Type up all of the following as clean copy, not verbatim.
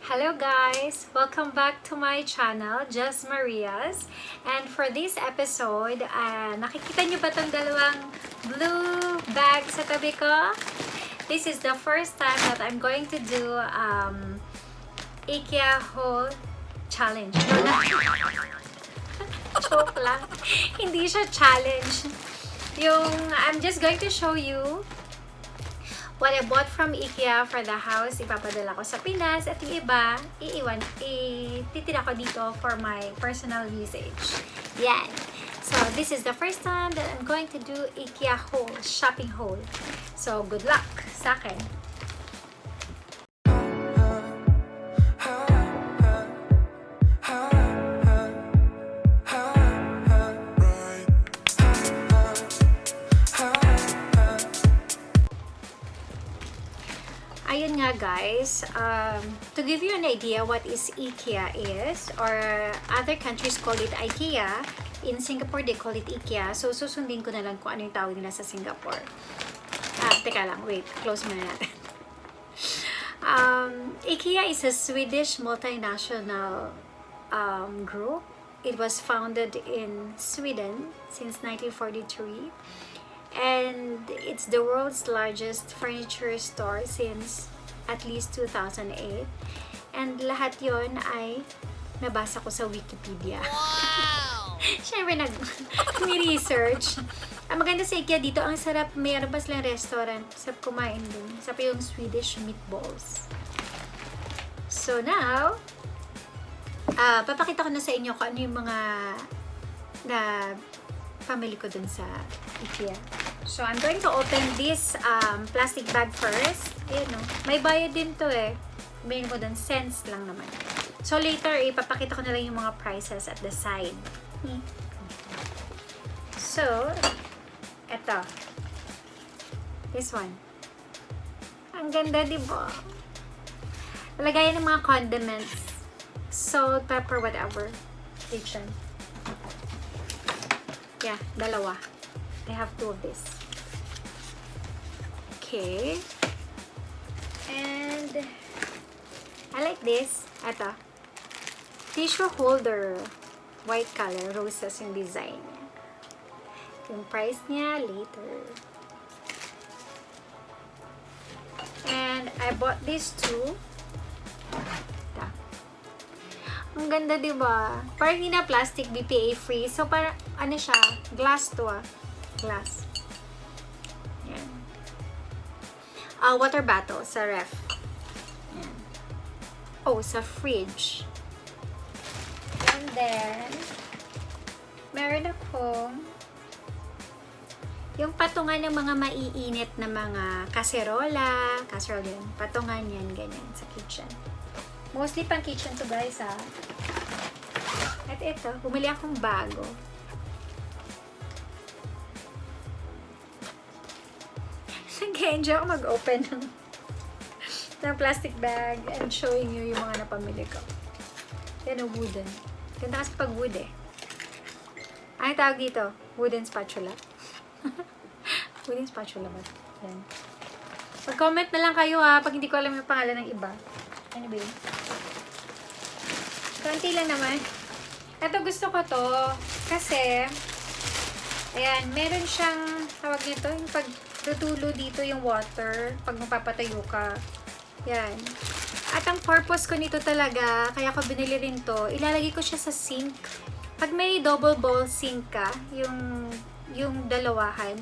Hello guys! Welcome back to my channel, Just Maria's. And for this episode, nakikita nyo ba itong dalawang blue bag sa tabi ko? This is the first time that I'm going to do IKEA haul challenge. Joke lang. Hindi siya challenge. I'm just going to show you what I bought from IKEA for the house. Ipapadala ko sa Pinas at yung iba, ititira ko dito for my personal usage. Yan. So, this is the first time that I'm going to do IKEA haul, shopping haul. So, good luck sa akin. Ayun nga guys, to give you an idea what is IKEA is, or other countries call it IKEA, in Singapore they call it IKEA, so susundin ko na lang kung ano yung tawag nila sa Singapore. Teka lang, wait, close muna natin. IKEA is a Swedish multinational group. It was founded in Sweden since 1943. And it's the world's largest furniture store since at least 2008. And lahat yon ay nabasa ko sa Wikipedia. Wow! Siyempre, nag-research. Ang maganda sa IKEA dito, ang sarap. Mayroon pa silang restaurant. Sarap kumain dun. Sarap yung Swedish meatballs. So now, papakita ko na sa inyo kung ano yung mga na pamili ko dun sa IKEA. So, I'm going to open this plastic bag first. Ayan o. May bayad din to eh. Bilhin ko dun, cents lang naman. So, later, ipapakita ko na lang yung mga prices at the side. So, eto. This one. Ang ganda, diba? Lagayan ng mga condiments. Salt, pepper, whatever. Kitchen. Yeah, dalawa. I have two of this. Okay. And I like this. Ito. Tissue holder. White color. Roses yung design niya. Yung price niya later. And I bought these two. Ito. Ang ganda, diba? Parang hindi na plastic, BPA free. So, parang, ano siya? Glass to Glass. Yan. Water bottle sa ref. Yan. Oh, sa fridge. And then, meron akong yung patungan ng mga maiinit na mga kaserola. Casserole yun. Patungan yan, ganyan, sa kitchen. Mostly pang kitchen to guys, ha. At ito, bumili akong bago. Nag-enjoy ako mag-open ng plastic bag and showing you yung mga napamili ko. Yan o, wooden. Ganda kasi pag wood eh. Ano tawag dito? Wooden spatula. Wooden spatula ba? Yan. Mag-comment na lang kayo ha, pag hindi ko alam yung pangalan ng iba. Anyway. Konti lang naman. Ito gusto ko to kasi ayan, meron siyang tawag nito, yung pag tutulo dito yung water pag magpapatayo ka. Yan. At ang purpose ko nito talaga, kaya ko binili rin to, ilalagay ko siya sa sink. Pag may double bowl sink ka, yung dalawahan,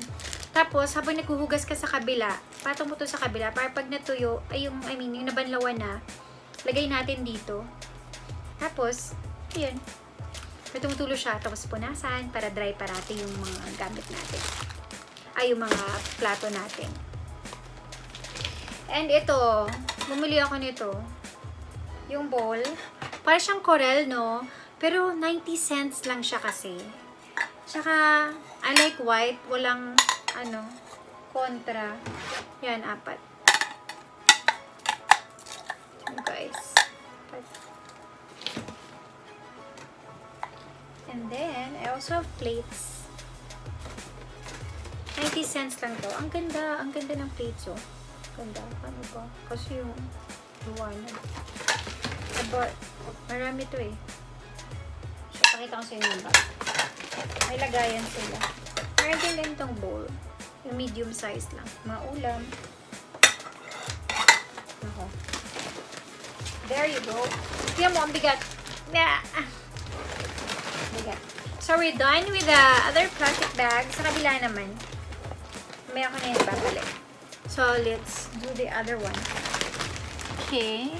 tapos habang naghuhugas ka sa kabila, patong mo to sa kabila, para pag natuyo, ay yung nabanlawan na, lagay natin dito. Tapos, ayan. Tumutulo siya, tapos punasan para dry parati yung mga gamit natin. Ay, yung mga plato natin. And ito, bumili ako nito. Yung bowl. Para siyang coral, no? Pero 90 cents lang siya kasi. Tsaka, I like white. Walang, kontra. Yan, 4. Guys. And then, I also have plates. 90 cents lang to. Ang ganda ng plates, oh. Ganda. Paano ba? Kasi yung liwanag. But, marami to eh. So, pakita ko sa inyo yung bag. May lagayan sila. Meron din ganitong bowl. Yung medium size lang. Mga ulam. Ako. There you go. Tignan mo, ang bigat. Bigat. So, we're done with the other plastic bag. Sa kabila naman, may ako na yung babalik. So, let's do the other one. Okay.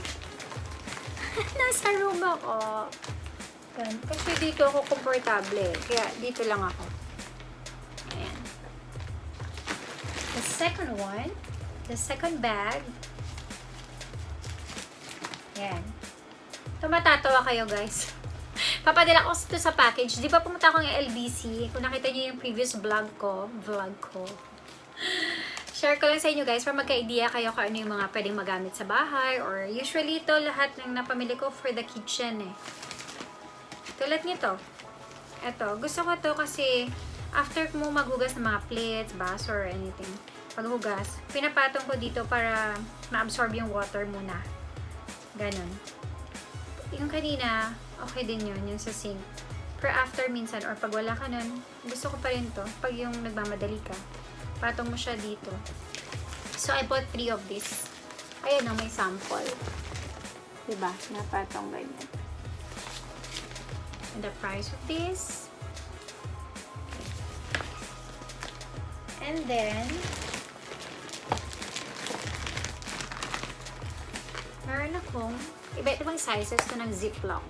Nasa room ako. Yan. Kasi dito ako komportable. Kaya dito lang ako. Ayan. The second one. The second bag. Yan. Tumatatawa kayo, guys. Papadala ko ito sa package. Di ba pumunta akong LBC? Kung nakita niyo yung previous vlog ko. Share ko lang sa inyo, guys, para magka-idea kayo kung ano yung mga pwedeng magamit sa bahay. Or usually ito lahat ng napamili ko for the kitchen eh. Tulad nito. Ito. Gusto ko to kasi after mo maghugas ng mga plates, baso, or anything. Paghugas, pinapatong ko dito para ma-absorb yung water muna. Ganon. Yung kanina, okay din yun, yung sa sink. Pero after minsan, or pag wala ka nun, gusto ko pa rin to. Pag yung nagmamadali ka, patong mo siya dito. So, I bought 3 of this. Ayan o, may sample. Diba? Napatong ganyan. And the price of this. And then, meron akong iba't ibang sizes to ng ziplock.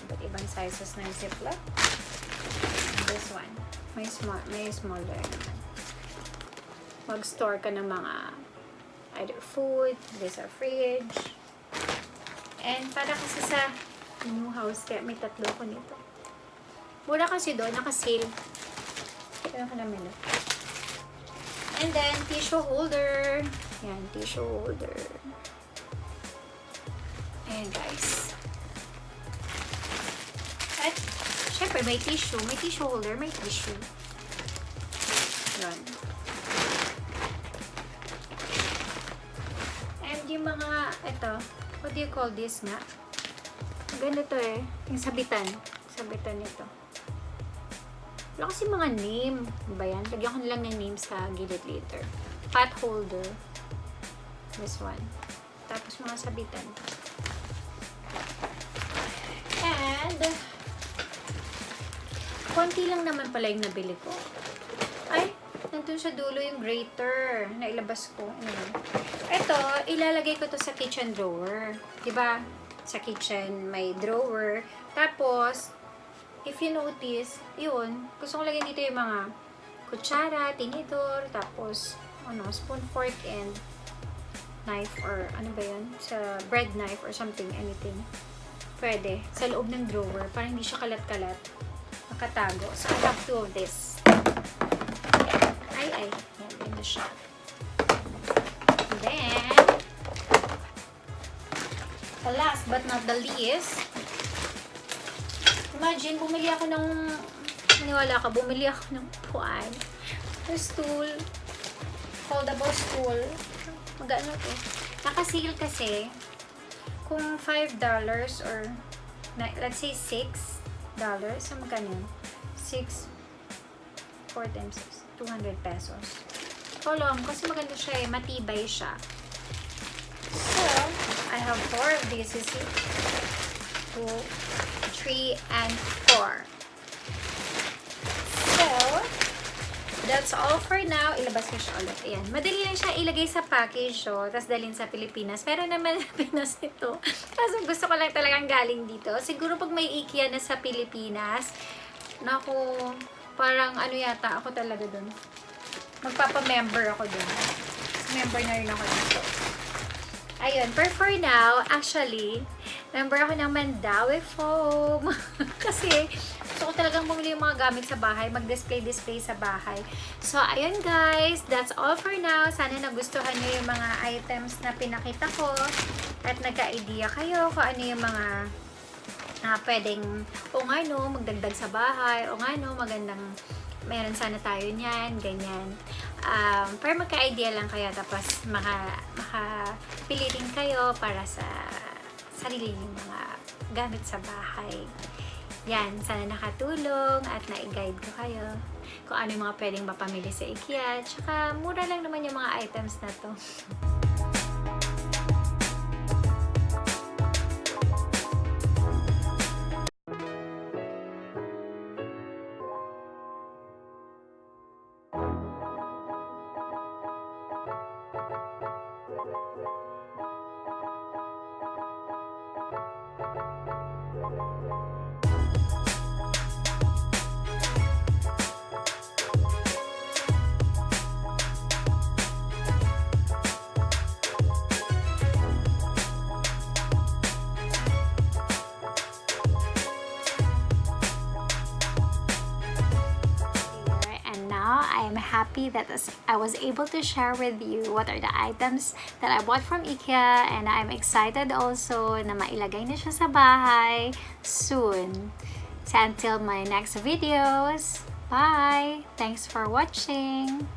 Iba't ibang sizes ng ziplock. This one. May smaller naman. Mag-store ka ng mga either food, this a fridge. And para kasi sa new house, kaya may 3 ko nito. Mura kasi doon, naka-sale. Kaya ko naman. And then, tissue holder. Yan, tissue holder. Ayan, guys. At, syempre, may tissue. May tissue holder, may tissue. Yan. And yung mga, ito, what do you call this nga? Ganito eh. Yung sabitan. Sabitan nito. Wala kasi mga name. Diba yan? Lagyan ko nilang ng name sa gilid later. Pot holder. This one. Tapos mga sabitan. And, konti lang naman pala yung nabili ko. Ay, nandun sa dulo yung grater na ilabas ko. Ito, ilalagay ko to sa kitchen drawer. Diba? Sa kitchen, may drawer. Tapos, if you notice, yun, gusto ko lagyan dito yung mga kutsara, tinidor, tapos, spoon, fork, and knife, or ano ba yun? Sa bread knife or something, anything. Pwede. Sa loob ng drawer, para hindi siya kalat-kalat. Nakatago. So, I have 2 of this. Ay. Yan na siya. And then, the last but not the least, imagine, bumili ako ng, maniwala ka, bumili ako ng upuan. Stool. Foldable stool. Magano to. Naka-sale kasi, kung $5 or, let's say $6, so magkano yun? 4 times 6, 200 pesos. Kolong, kasi maganda siya eh, matibay siya. So, I have 4 of these, you see? 2, 3, and 4. So, that's all for now. Ilabas ko siya ulit. Ayan. Madali lang siya ilagay sa package, tapos dalhin sa Pilipinas. Pero naman sa Pinas ito. Kaso gusto ko lang talagang galing dito. Siguro pag may IKEA na sa Pilipinas, naku, parang ano yata, ako talaga dun. Magpapa-member ako dun. Member na rin ako dito. Ayun, but for now, actually, member ako ng Mandawi Foam. Kasi, gusto ko talagang bumili yung mga gamit sa bahay, mag-display sa bahay. So, ayun guys, that's all for now. Sana nagustuhan nyo yung mga items na pinakita ko. At nagka-idea kayo kung ano yung mga pwedeng, o nga no, magdagdag sa bahay, o nga no, magandang, meron sana tayo niyan, ganyan. para magka-idea lang kayo, tapos makapili rin kayo para sa sarili yung mga gamit sa bahay. Yan, sana nakatulong at na-guide ko kayo kung ano yung mga pwedeng mapamili sa IKEA. Tsaka mura lang naman yung mga items na to. I'm happy that I was able to share with you what are the items that I bought from IKEA, and I'm excited also na mailagay na siya sa bahay soon. So until my next videos, bye! Thanks for watching!